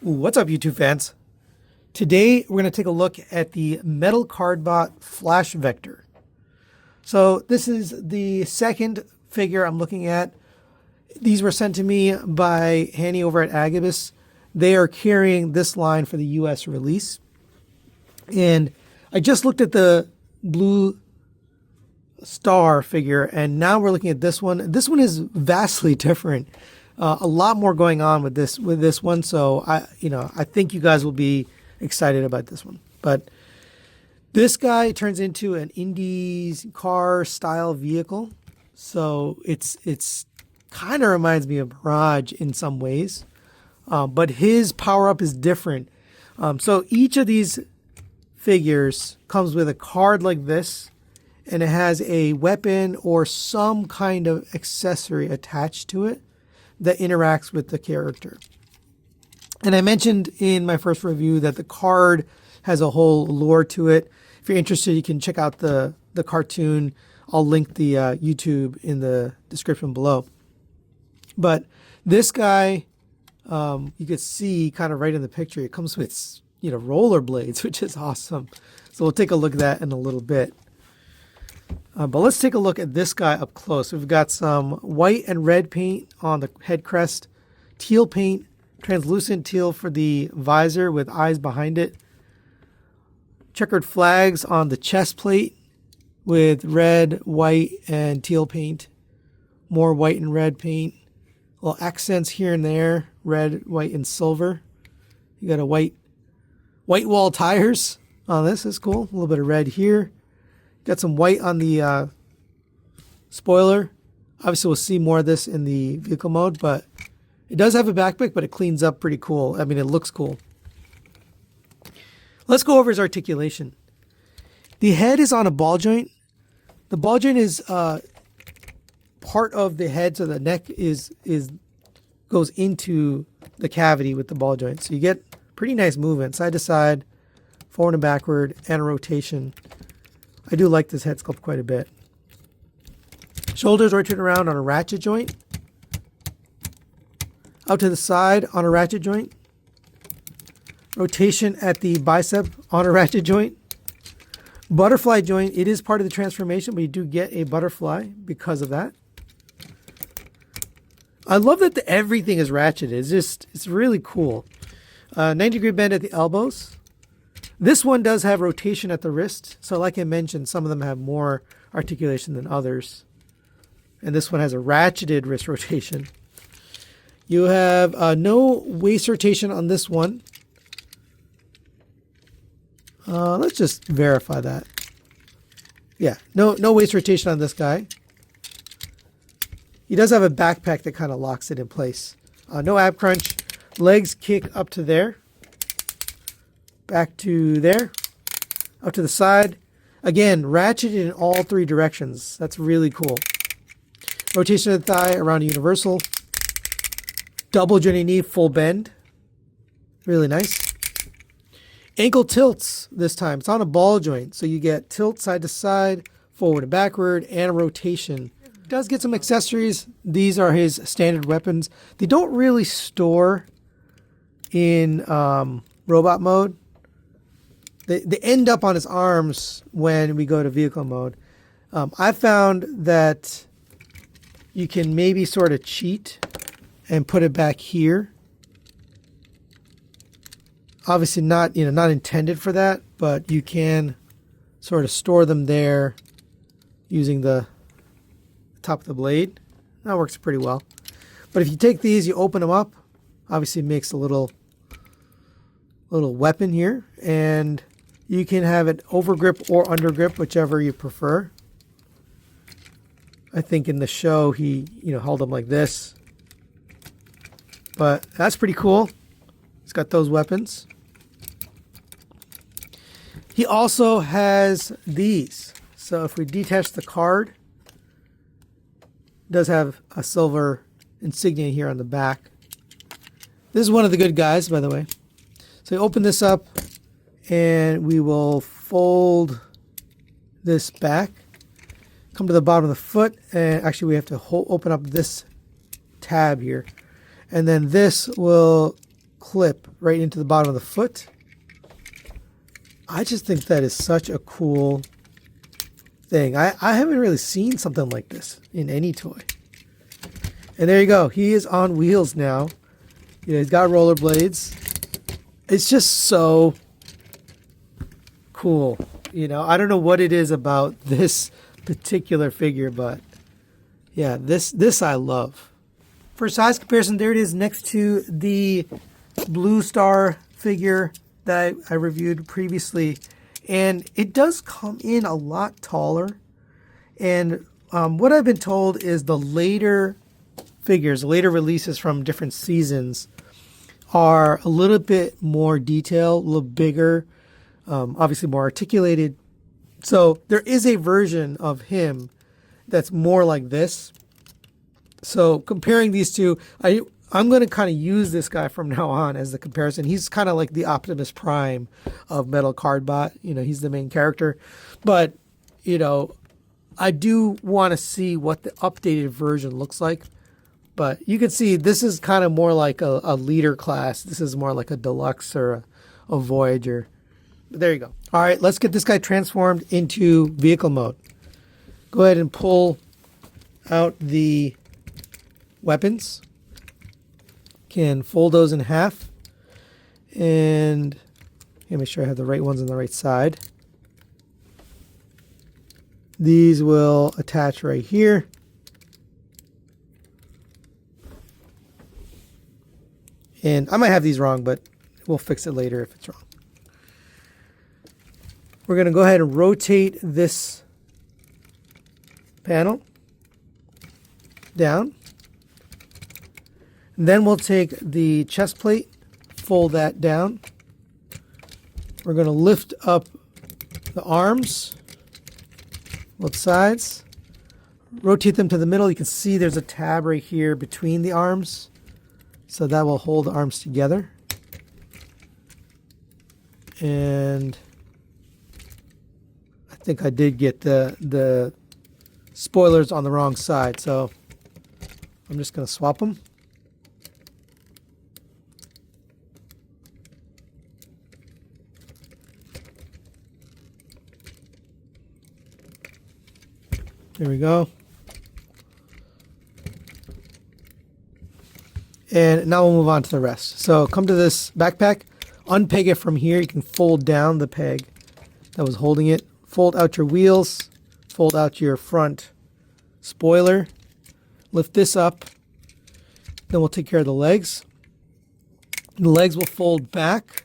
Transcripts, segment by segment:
What's up, YouTube fans? Today we're going to take a look at the Metal Cardbot Flash Vector. So this is the second figure I'm looking at. These were sent to me by Hanny over at Agabyss. They are carrying this line for the US release. And I just looked at the blue star figure, and now we're looking at this one. This one is vastly different. A lot more going on with this one, so I think you guys will be excited about this one. But this guy turns into an Indy car style vehicle, so it's kind of reminds me of Mirage in some ways, but his power up is different. So each of these figures comes with a card like this, and it has a weapon or some kind of accessory attached to it that interacts with the character. And I mentioned in my first review that the card has a whole lore to it. If you're interested, you can check out the cartoon. I'll link the YouTube in the description below. But this guy, you could see kind of right in the picture, it comes with rollerblades, which is awesome. So we'll take a look at that in a little bit. But let's take a look at this guy up close. We've got some white and red paint on the head crest, teal paint, translucent teal for the visor with eyes behind it, checkered flags on the chest plate with red, white, and teal paint, more white and red paint, little accents here and there, red, white, and silver. You got a white wall tires on this. That's cool. A little bit of red here. Got some white on the spoiler. Obviously, we'll see more of this in the vehicle mode, but it does have a backpack, but it cleans up pretty cool. I mean, it looks cool. Let's go over his articulation. The head is on a ball joint. The ball joint is part of the head, so the neck goes into the cavity with the ball joint. So you get pretty nice movement, side to side, forward and backward, and a rotation. I do like this head sculpt quite a bit. Shoulders rotate around on a ratchet joint. Out to the side on a ratchet joint. Rotation at the bicep on a ratchet joint. Butterfly joint. It is part of the transformation, but you do get a butterfly because of that. I love that everything is ratcheted. It's really cool. 90-degree bend at the elbows. This one does have rotation at the wrist. So like I mentioned, some of them have more articulation than others. And this one has a ratcheted wrist rotation. You have no waist rotation on this one. Let's just verify that. Yeah, no waist rotation on this guy. He does have a backpack that kind of locks it in place. No ab crunch. Legs kick up to there. Back to there, up to the side. Again, ratcheted in all three directions. That's really cool. Rotation of the thigh around a universal. Double jointed knee, full bend. Really nice. Ankle tilts this time. It's on a ball joint, so you get tilt side to side, forward and backward, and a rotation. It does get some accessories. These are his standard weapons. They don't really store in robot mode. They end up on his arms when we go to vehicle mode. I found that you can maybe sort of cheat and put it back here. Obviously not intended for that, but you can sort of store them there using the top of the blade. That works pretty well. But if you take these, you open them up, obviously it makes a little weapon here, and you can have it over grip or under grip, whichever you prefer. I think in the show he held them like this, but that's pretty cool. He's got those weapons. He also has these. So if we detach the card, it does have a silver insignia here on the back. This is one of the good guys, by the way. So you open this up, and we will fold this back, come to the bottom of the foot, and actually we have to open up this tab here, and then this will clip right into the bottom of the foot. I just think that is such a cool thing. I haven't really seen something like this in any toy. And there you go. He is on wheels now. You know, he's got rollerblades. It's just so cool. You know, I don't know what it is about this particular figure, but yeah, this I love. For size comparison, there it is next to the Blue Star figure that I reviewed previously. And it does come in a lot taller. And what I've been told is the later figures, later releases from different seasons are a little bit more detailed, a little bigger, obviously more articulated. So there is a version of him that's more like this. So comparing these two, I'm going to kind of use this guy from now on as the comparison. He's kind of like the Optimus Prime of Metal Cardbot. You know, he's the main character. But, you know, I do want to see what the updated version looks like. But you can see this is kind of more like a leader class. This is more like a deluxe or a Voyager. But there you go. All right, let's get this guy transformed into vehicle mode. Go ahead and pull out the weapons. Can fold those in half. And make sure I have the right ones on the right side. These will attach right here. And I might have these wrong, but we'll fix it later if it's wrong. We're going to go ahead and rotate this panel down. And then we'll take the chest plate, fold that down. We're going to lift up the arms, both sides, rotate them to the middle. You can see there's a tab right here between the arms. So that will hold the arms together. And I think I did get the spoilers on the wrong side. So I'm just going to swap them. There we go. And now we'll move on to the rest. So come to this backpack, unpeg it from here. You can fold down the peg that was holding it. Fold out your wheels. Fold out your front spoiler. Lift this up. Then we'll take care of the legs. The legs will fold back.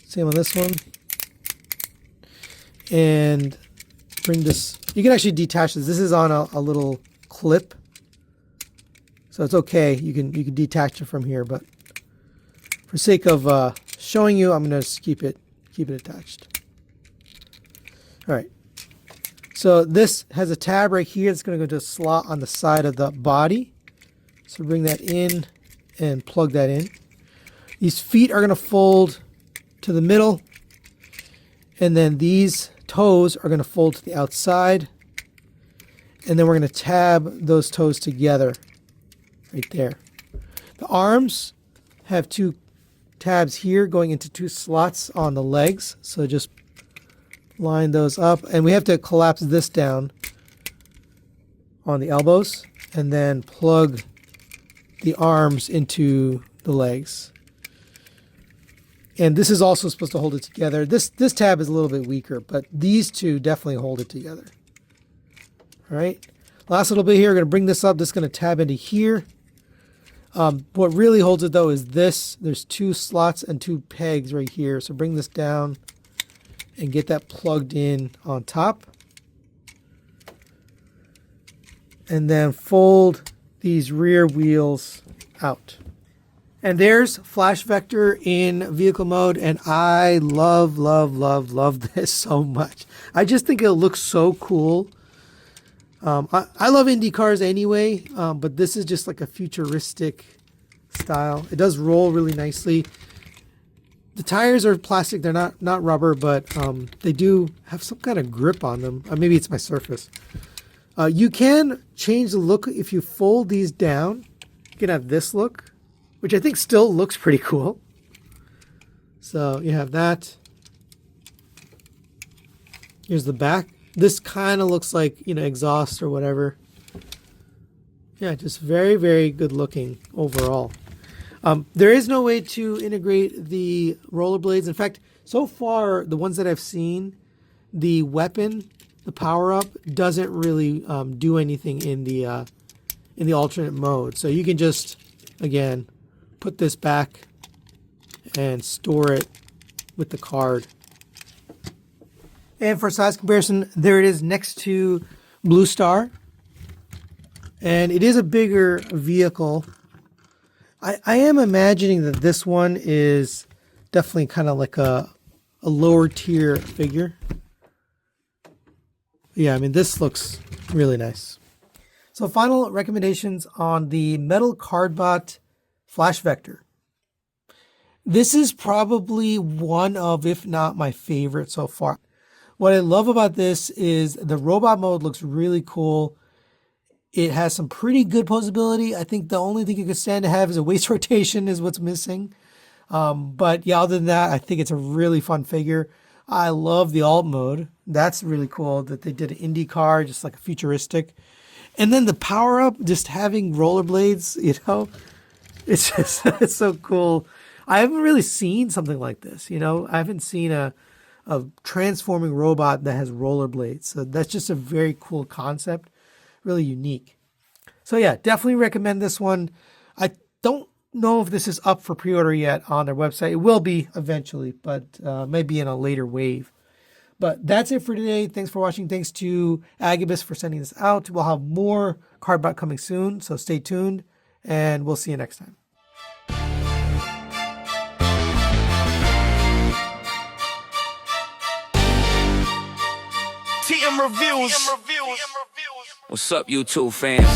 Same on this one. And bring this. You can actually detach this. This is on a little clip, so it's okay. You can detach it from here, but for sake of showing you, I'm going to just keep it attached. All right. So this has a tab right here. It's going to go to a slot on the side of the body. So bring that in and plug that in. These feet are going to fold to the middle, and then these toes are going to fold to the outside. And then we're going to tab those toes together right there. The arms have two tabs here going into two slots on the legs. So just line those up. And we have to collapse this down on the elbows and then plug the arms into the legs. And this is also supposed to hold it together. This tab is a little bit weaker, but these two definitely hold it together. All right, last little bit here. We're going to bring this up. This is going to tab into here. What really holds it though is this. There's two slots and two pegs right here. So bring this down and get that plugged in on top. And then fold these rear wheels out. And there's Flash Vector in vehicle mode. And I love this so much. I just think it looks so cool. I love Indy cars anyway, but this is just like a futuristic style. It does roll really nicely. The tires are plastic. They're not rubber, but they do have some kind of grip on them. Maybe it's my surface. You can change the look if you fold these down. you can have this look, which I think still looks pretty cool. So you have that. Here's the back. This kind of looks like, you know, exhaust or whatever. Yeah, just very, very good looking overall. There is no way to integrate the rollerblades. In fact, so far, the ones that I've seen, the weapon, the power-up, doesn't really do anything in the alternate mode. So you can just, again, put this back and store it with the card. And for size comparison, there it is next to Blue Star. And it is a bigger vehicle. I am imagining that this one is definitely kind of like a lower tier figure. Yeah, I mean, this looks really nice. So final recommendations on the Metal Cardbot Flash Vector. This is probably one of, if not my favorite so far. What I love about this is the robot mode looks really cool. It has some pretty good posability. I think the only thing you could stand to have is a waist rotation is what's missing. But yeah, other than that, I think it's a really fun figure. I love the alt mode. That's really cool that they did an IndyCar, just like a futuristic. And then the power up, just having rollerblades, you know, it's just, it's so cool. I haven't really seen something like this, you know. I haven't seen a transforming robot that has rollerblades. So that's just a very cool concept, really unique. So yeah, definitely recommend this one. I don't know if this is up for pre-order yet on their website. It will be eventually, but maybe in a later wave. But that's it for today. Thanks for watching. Thanks to Agabyss for sending this out. We'll have more Cardbot coming soon, so stay tuned, and we'll see you next time. TM Reviews. What's up, YouTube fans?